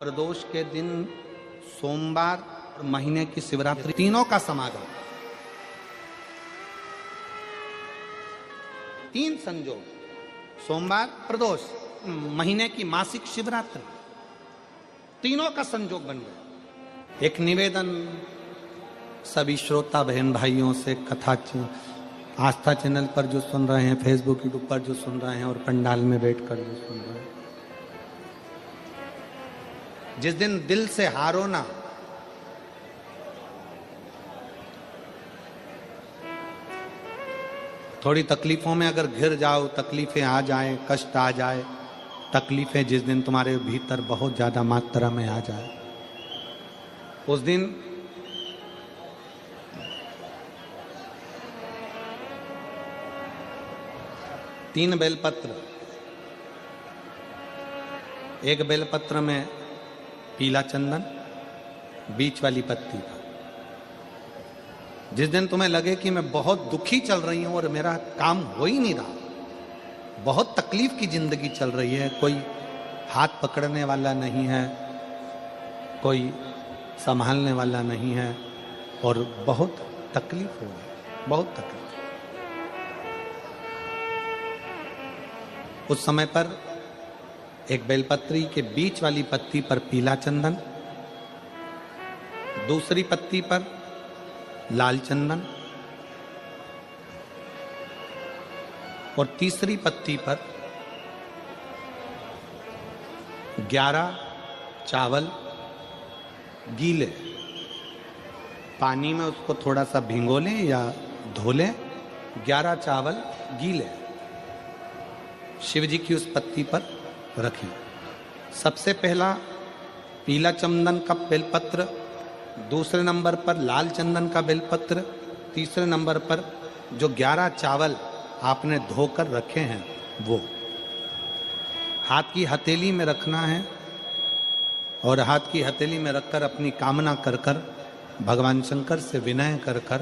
प्रदोष के दिन सोमवार और महीने की शिवरात्रि तीनों का समागम, तीन संजोग, सोमवार, प्रदोष, महीने की मासिक शिवरात्रि, तीनों का संजोग बन गया। एक निवेदन सभी श्रोता बहन भाइयों से, कथा आस्था चैनल पर जो सुन रहे हैं, फेसबुक यूट्यूब पर जो सुन रहे हैं और पंडाल में बैठकर जो सुन रहे हैं, जिस दिन दिल से हारो ना, थोड़ी तकलीफों में अगर घिर जाओ, तकलीफें आ जाएं, कष्ट आ जाए, तकलीफें जिस दिन तुम्हारे भीतर बहुत ज्यादा मात्रा में आ जाए, उस दिन तीन बेलपत्र, एक बेलपत्र में पीला चंदन, बीच वाली पत्ती का। जिस दिन तुम्हें लगे कि मैं बहुत दुखी चल रही हूं और मेरा काम हो ही नहीं रहा, बहुत तकलीफ की जिंदगी चल रही है, कोई हाथ पकड़ने वाला नहीं है, कोई संभालने वाला नहीं है और बहुत तकलीफ हो रही, बहुत तकलीफ। उस समय पर एक बेलपत्री के बीच वाली पत्ती पर पीला चंदन, दूसरी पत्ती पर लाल चंदन और तीसरी पत्ती पर 11 चावल गीले, पानी में उसको थोड़ा सा भिगो लें या धो लें, 11 चावल गीले शिव जी की उस पत्ती पर रखें। सबसे पहला पीला चंदन का बेलपत्र, दूसरे नंबर पर लाल चंदन का बेलपत्र, तीसरे नंबर पर जो 11 चावल आपने धोकर रखे हैं वो हाथ की हथेली में रखना है और हाथ की हथेली में रखकर अपनी कामना कर कर भगवान शंकर से विनय कर कर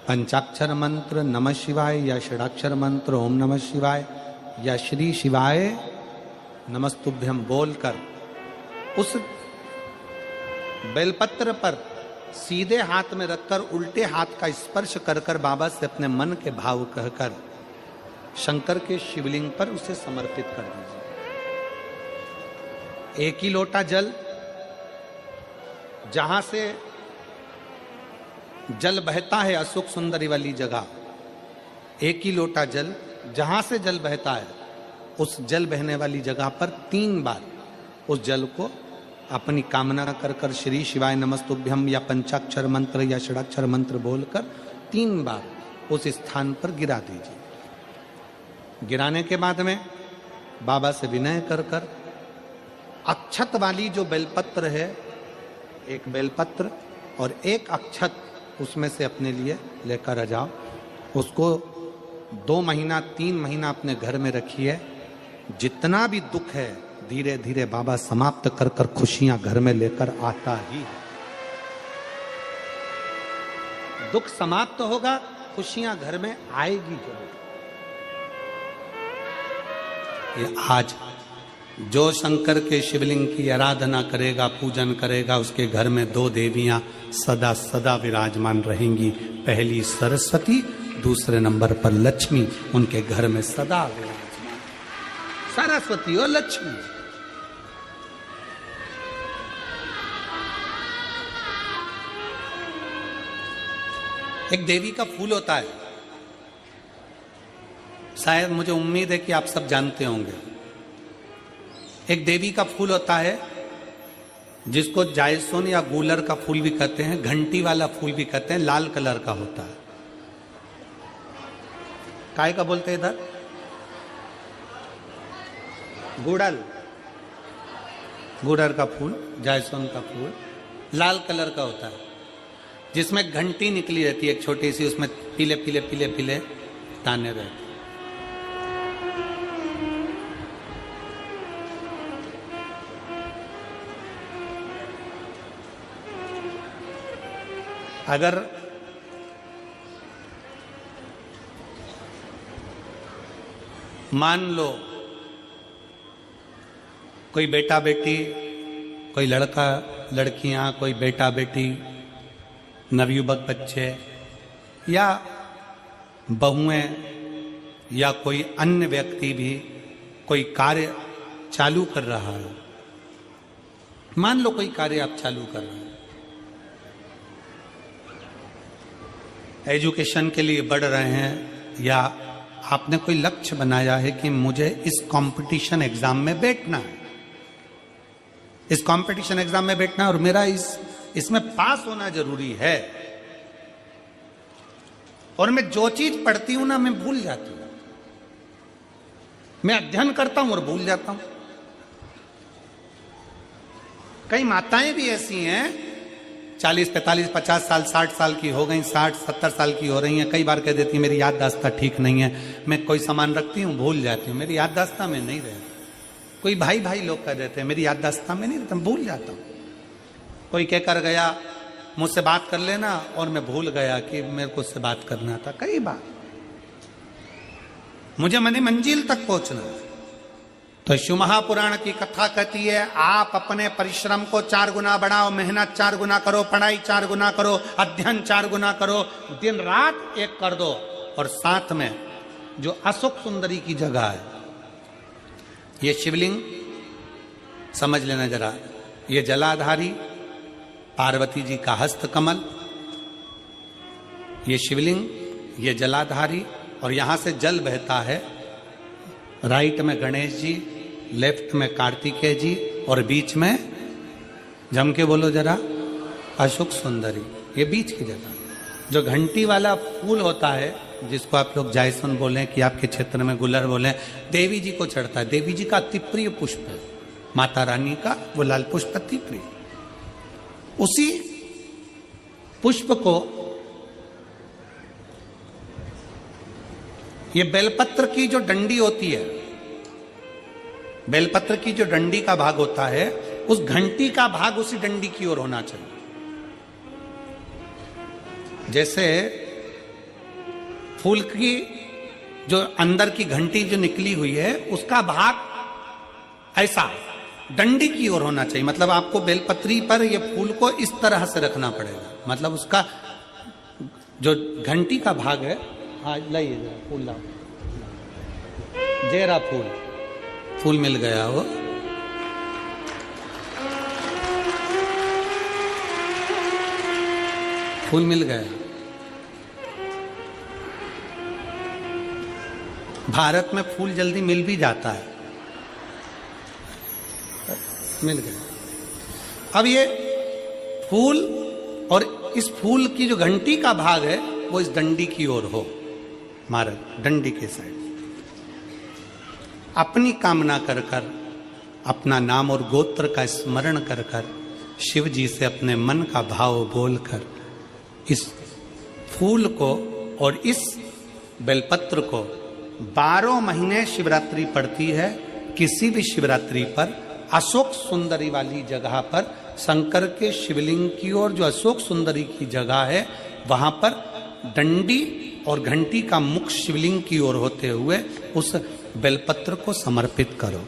पंचाक्षर मंत्र नमः शिवाय या षडाक्षर मंत्र ओम नमः शिवाय या श्री शिवाय नमस्तुभ्यम बोलकर उस बेलपत्र पर सीधे हाथ में रखकर उल्टे हाथ का स्पर्श कर कर बाबा से अपने मन के भाव कहकर शंकर के शिवलिंग पर उसे समर्पित कर दीजिए। एक ही लोटा जल, जहां से जल बहता है अशोक सुंदरी वाली जगह, एक ही लोटा जल, जहां से जल बहता है उस जल बहने वाली जगह पर 3 बार उस जल को अपनी कामना कर कर श्री शिवाय नमस्तुभ्यम या पंचाक्षर मंत्र या षडाक्षर मंत्र बोलकर 3 बार उस स्थान पर गिरा दीजिए। गिराने के बाद में बाबा से विनय कर कर अक्षत वाली जो बेलपत्र है, एक बेलपत्र और एक अक्षत उसमें से अपने लिए लेकर आ जाओ। उसको 2 महीना 3 महीना अपने घर में रखिए। जितना भी दुख है धीरे धीरे बाबा समाप्त कर कर खुशियां घर में लेकर आता ही है। दुख समाप्त होगा, खुशियां घर में आएगी जरूर। ये आज जो शंकर के शिवलिंग की आराधना करेगा, पूजन करेगा, उसके घर में 2 देवियां सदा सदा विराजमान रहेंगी। पहली सरस्वती, दूसरे नंबर पर लक्ष्मी उनके घर में सदा विराजमान। सरस्वती और लक्ष्मी। एक देवी का फूल होता है, शायद मुझे उम्मीद है कि आप सब जानते होंगे। एक देवी का फूल होता है जिसको जायसोन या गूलर का फूल भी कहते हैं, घंटी वाला फूल भी कहते हैं, लाल कलर का होता है। काय का बोलते हैं इधर? गुड़ल, गुड़र का फूल, जायसोन का फूल लाल कलर का होता है, जिसमें घंटी निकली रहती है एक छोटी सी, उसमें पीले पीले पीले पीले दाने रहते। अगर मान लो कोई बेटा बेटी कोई लड़का लड़कियां, कोई बेटा बेटी, नवयुवक बच्चे या बहुएं या कोई अन्य व्यक्ति भी कोई कार्य चालू कर रहा है। मान लो कोई कार्य आप चालू कर रहे हैं, एजुकेशन के लिए बढ़ रहे हैं, या आपने कोई लक्ष्य बनाया है कि मुझे इस कंपटीशन एग्जाम में बैठना है, इस कंपटीशन एग्जाम में बैठना और मेरा इसमें पास होना जरूरी है, और मैं जो चीज पढ़ती हूं ना मैं भूल जाती हूं, मैं अध्ययन करता हूं और भूल जाता हूं। कई माताएं भी ऐसी हैं 40, 45, 50 साल, 60 साल की हो गई, 60, 70 साल की हो रही हैं, कई बार कह देती हैं मेरी याददाश्त ठीक नहीं है, मैं कोई सामान रखती हूँ भूल जाती हूँ, मेरी याददाश्त में नहीं रहती। कोई भाई लोग कह देते हैं मेरी याददाश्त में नहीं रहता, भूल जाता हूँ। कोई कहकर गया मुझसे बात कर लेना और मैं भूल गया कि मेरे को उससे बात करना था। कई बार मुझे मनी मंजिल तक पहुंचना है। तो शिव महापुराण की कथा कहती है आप अपने परिश्रम को 4 गुना बढ़ाओ, मेहनत 4 गुना करो, पढ़ाई 4 गुना करो, अध्ययन 4 गुना करो, दिन रात एक कर दो। और साथ में जो अशोक सुंदरी की जगह है, ये शिवलिंग समझ लेना जरा, ये जलाधारी पार्वती जी का हस्त कमल, ये शिवलिंग, ये जलाधारी, और यहां से जल बहता है। राइट में गणेश जी, लेफ्ट में कार्तिकेय जी, और बीच में जम के बोलो जरा अशोक सुंदरी। ये बीच की जगह जो घंटी वाला फूल होता है, जिसको आप लोग जायसन बोलें कि आपके क्षेत्र में गुलर बोलें, देवी जी को चढ़ता है। देवी जी का अति प्रिय पुष्प है, माता रानी का वो लाल पुष्प अति प्रिय। उसी पुष्प को ये बेलपत्र की जो डंडी होती है, बेलपत्र की जो डंडी का भाग होता है, उस घंटी का भाग उसी डंडी की ओर होना चाहिए। जैसे फूल की जो अंदर की घंटी जो निकली हुई है, उसका भाग ऐसा डंडी की ओर होना चाहिए। मतलब आपको बेलपत्री पर ये फूल को इस तरह से रखना पड़ेगा, मतलब उसका जो घंटी का भाग है। हाँ लाइए जरा फूल लाओ, जेरा फूल मिल गया वो। फूल मिल गया। भारत में फूल जल्दी मिल भी जाता है, मिल गया। अब ये फूल और इस फूल की जो घंटी का भाग है वो इस डंडी की ओर हो, मारे डंडी के साइड। अपनी कामना कर कर, अपना नाम और गोत्र का स्मरण कर कर, शिव जी से अपने मन का भाव बोलकर इस फूल को और इस बेलपत्र को 12 महीने शिवरात्रि पड़ती है। किसी भी शिवरात्रि पर अशोक सुंदरी वाली जगह पर, शंकर के शिवलिंग की ओर जो अशोक सुंदरी की जगह है, वहां पर डंडी और घंटी का मुख शिवलिंग की ओर होते हुए उस बेलपत्र को समर्पित करो।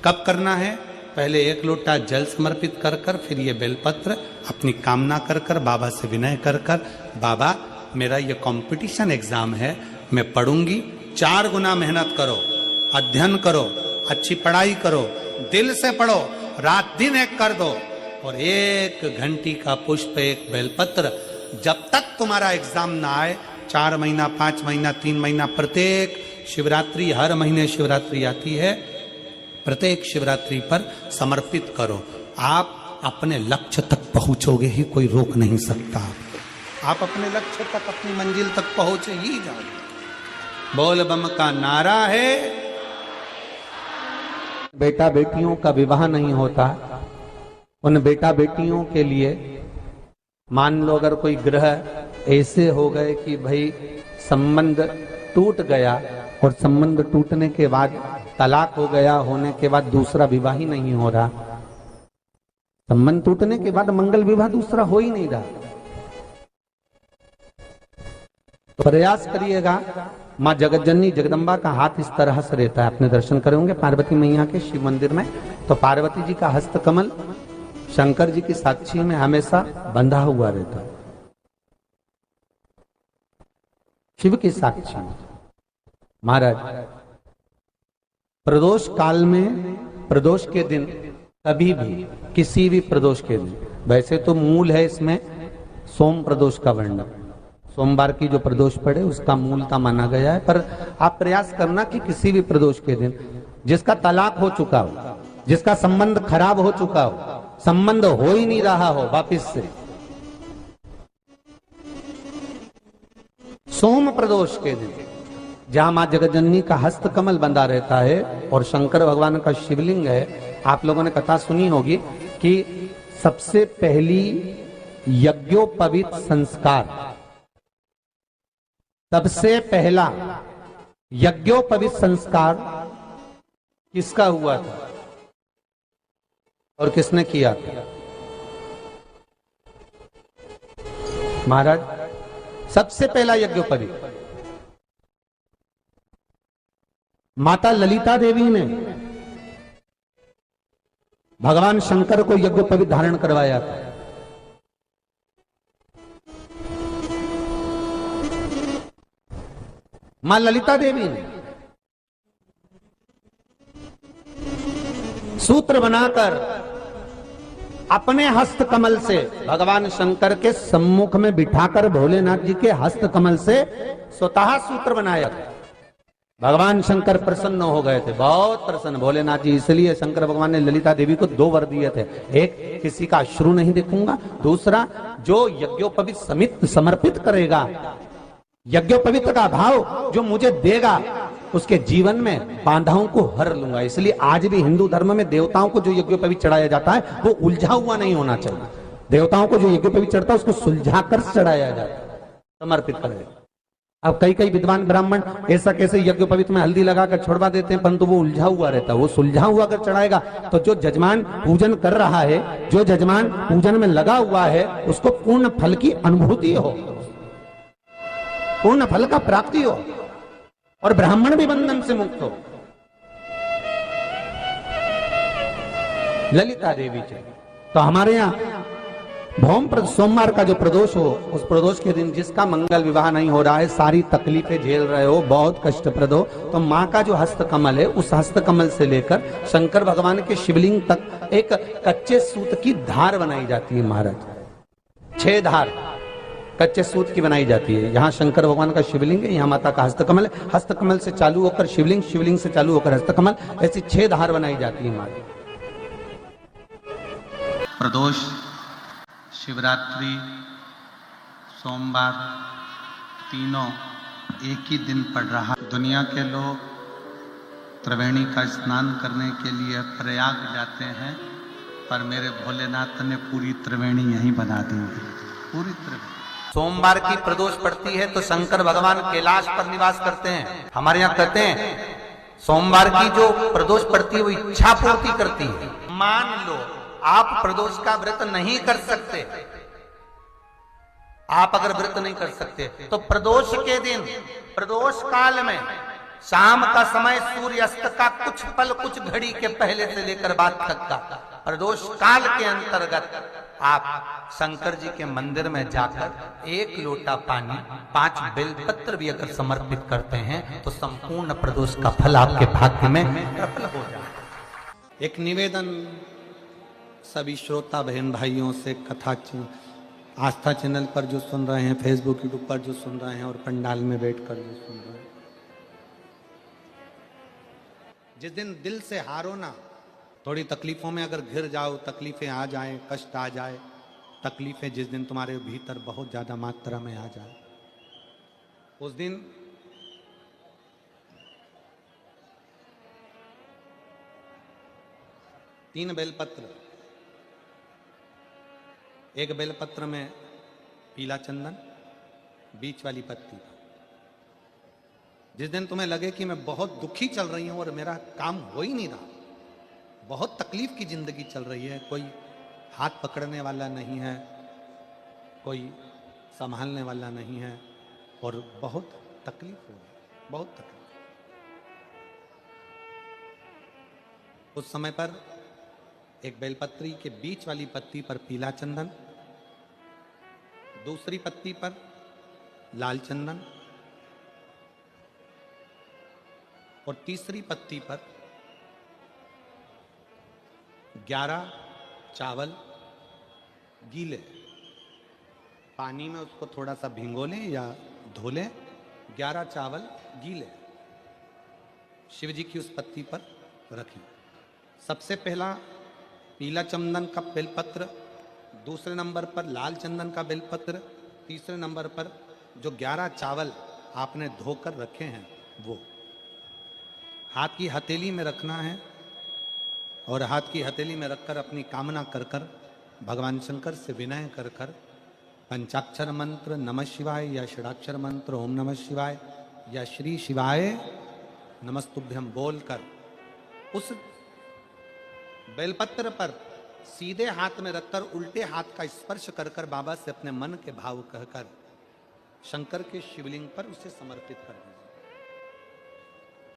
कब करना है? पहले 1 लोटा जल समर्पित कर कर, फिर ये बेलपत्र अपनी कामना कर कर, बाबा से विनय कर कर, बाबा मेरा ये कंपटीशन एग्जाम है, मैं पढ़ूंगी, 4 गुना मेहनत करो, अध्ययन करो, अच्छी पढ़ाई करो, दिल से पढ़ो, रात दिन एक कर दो, और 1 घंटी का पुष्प, 1 बेलपत्र, जब तक तुम्हारा एग्जाम ना आए, 4 महीना, 5 महीना, 3 महीना, प्रत्येक शिवरात्रि, हर महीने शिवरात्रि आती है, प्रत्येक शिवरात्रि पर समर्पित करो। आप अपने लक्ष्य तक पहुंचोगे ही, कोई रोक नहीं सकता। आप अपने लक्ष्य तक, अपनी मंजिल तक पहुंचे ही जाओगे। बोल बम का नारा है। बेटा बेटियों का विवाह नहीं होता, उन बेटा बेटियों के लिए मान लो अगर कोई ग्रह ऐसे हो गए कि भाई संबंध टूट गया, और संबंध टूटने के बाद तलाक हो गया, होने के बाद दूसरा विवाह ही नहीं हो रहा, संबंध टूटने के बाद मंगल विवाह दूसरा हो ही नहीं रहा, तो प्रयास करिएगा। माँ जगतजननी जगदम्बा का हाथ इस तरह से रहता है, आपने दर्शन करे होंगे पार्वती मैया के शिव मंदिर में, तो पार्वती जी का हस्त कमल शंकर जी की साक्षी में हमेशा बंधा हुआ रहता है। शिव की साक्षी में महाराज प्रदोष काल में, प्रदोष के दिन, कभी भी किसी भी प्रदोष के दिन, वैसे तो मूल है इसमें सोम प्रदोष का वर्णन, सोमवार की जो प्रदोष पड़े उसका मूलता माना गया है, पर आप प्रयास करना कि किसी भी प्रदोष के दिन जिसका तलाक हो चुका हो, जिसका संबंध खराब हो चुका हो, संबंध हो ही नहीं रहा हो वापिस से, सोम प्रदोष के दिन जहां मां जगतजननी का हस्त कमल बंधा रहता है और शंकर भगवान का शिवलिंग है। आप लोगों ने कथा सुनी होगी कि सबसे पहली यज्ञोपवीत संस्कार, सबसे पहला यज्ञोपवीत संस्कार किसका हुआ था और किसने किया था? महाराज सबसे पहला यज्ञोपवीत माता ललिता देवी ने भगवान शंकर को यज्ञोपवीत धारण करवाया था। मां ललिता देवी ने सूत्र बनाकर अपने हस्त कमल से भगवान शंकर के सम्मुख में बिठाकर भोलेनाथ जी के हस्त कमल से स्वतः सूत्र बनाया था। भगवान शंकर प्रसन्न हो गए थे, बहुत प्रसन्न भोलेनाथ जी, इसलिए शंकर भगवान ने ललिता देवी को 2 वर दिए थे, एक किसी का अश्रु नहीं देखूंगा, दूसरा जो यज्ञोपवीत समित समर्पित करेगा, यज्ञोपवीत का भाव जो मुझे देगा उसके जीवन में बाधाओं को हर लूंगा। इसलिए आज भी हिंदू धर्म में देवताओं को जो यज्ञोपवीत चढ़ाया जाता है वो उलझा हुआ नहीं होना चाहिए। देवताओं को जो यज्ञोपवीत चढ़ता है उसको सुलझाकर चढ़ाया जाता है, समर्पित करेगा। अब कई विद्वान ब्राह्मण ऐसा कैसे यज्ञोपवीत में हल्दी लगाकर छोड़वा देते हैं, परंतु वो उलझा हुआ रहता है, वो सुलझा हुआ अगर चढ़ाएगा तो जो जजमान पूजन कर रहा है, जो जजमान पूजन में लगा हुआ है, उसको पूर्ण फल की अनुभूति हो, पूर्ण फल का प्राप्ति हो और ब्राह्मण भी बंधन से मुक्त हो। ललिता देवी जी तो हमारे यहाँ भौम सोमवार का जो प्रदोष हो, उस प्रदोष के दिन जिसका मंगल विवाह नहीं हो रहा है, सारी तकलीफें झेल रहे हो, बहुत कष्टप्रद हो, तो माँ का जो हस्त कमल है उस हस्त कमल से लेकर शंकर भगवान के शिवलिंग तक एक कच्चे सूत की धार बनाई जाती है महाराज। 6 धार कच्चे सूत की बनाई जाती है। यहाँ शंकर भगवान का शिवलिंग है, यहाँ माता का हस्तकमल है, हस्तकमल से चालू होकर शिवलिंग, शिवलिंग से चालू होकर हस्तकमल, ऐसी 6 धार बनाई जाती है हमारी। प्रदोष, शिवरात्रि, सोमवार तीनों एक ही दिन पड़ रहा। दुनिया के लोग त्रिवेणी का स्नान करने के लिए प्रयाग जाते हैं, पर मेरे भोलेनाथ ने पूरी त्रिवेणी यहीं बना दी है, पूरी त्रिवेणी। सोमवार की प्रदोष पड़ती है तो शंकर भगवान कैलाश पर निवास करते हैं। हमारे यहाँ कहते हैं सोमवार की जो प्रदोष पड़ती है वो इच्छा पूर्ति करती है। मान लो आप प्रदोष का व्रत नहीं कर सकते, आप अगर व्रत नहीं कर सकते तो प्रदोष के दिन, प्रदोष काल में शाम का समय सूर्यास्त का कुछ पल, कुछ घड़ी के पहले से लेकर बाद तक का प्रदोष काल के अंतर्गत आप शंकर जी के मंदिर में जाकर 1 लोटा पानी, 5 बेलपत्र भी अगर समर्पित करते हैं तो संपूर्ण प्रदोष का फल आपके भाग्य में प्रबल हो जाए। एक निवेदन सभी श्रोता बहन भाइयों से, कथा आस्था चैनल पर जो सुन रहे हैं, फेसबुक यूट्यूब पर जो सुन रहे हैं और पंडाल में बैठकर जो सुन रहे हैं, जिस दिन दिल से हारो ना, थोड़ी तकलीफों में अगर घिर जाओ, तकलीफें आ जाए, कष्ट आ जाए, तकलीफें जिस दिन तुम्हारे भीतर बहुत ज्यादा मात्रा में आ जाए, उस दिन तीन बेलपत्र, एक बेलपत्र में पीला चंदन, बीच वाली पत्ती। जिस दिन तुम्हें लगे कि मैं बहुत दुखी चल रही हूं और मेरा काम हो ही नहीं रहा, बहुत तकलीफ की जिंदगी चल रही है, कोई हाथ पकड़ने वाला नहीं है, कोई संभालने वाला नहीं है और बहुत तकलीफ हो रही, बहुत तकलीफ। उस समय पर एक बेलपत्री के बीच वाली पत्ती पर पीला चंदन, दूसरी पत्ती पर लाल चंदन और तीसरी पत्ती पर 11 चावल गीले, पानी में उसको थोड़ा सा भिगो लें या धो लें। 11 चावल गीले शिव जी की उस पत्ती पर रखें। सबसे पहला पीला चंदन का बेलपत्र, दूसरे नंबर पर लाल चंदन का बेलपत्र, तीसरे नंबर पर जो 11 चावल आपने धोकर रखे हैं वो हाथ की हथेली में रखना है और हाथ की हथेली में रखकर अपनी कामना कर कर भगवान शंकर से विनय कर कर पंचाक्षर मंत्र नमः शिवाय या षडाक्षर मंत्र ओम नमः शिवाय या श्री शिवाय नमस्तुभ्यम बोलकर उस बेलपत्र पर सीधे हाथ में रखकर उल्टे हाथ का स्पर्श कर कर बाबा से अपने मन के भाव कहकर शंकर के शिवलिंग पर उसे समर्पित कर दीजिए।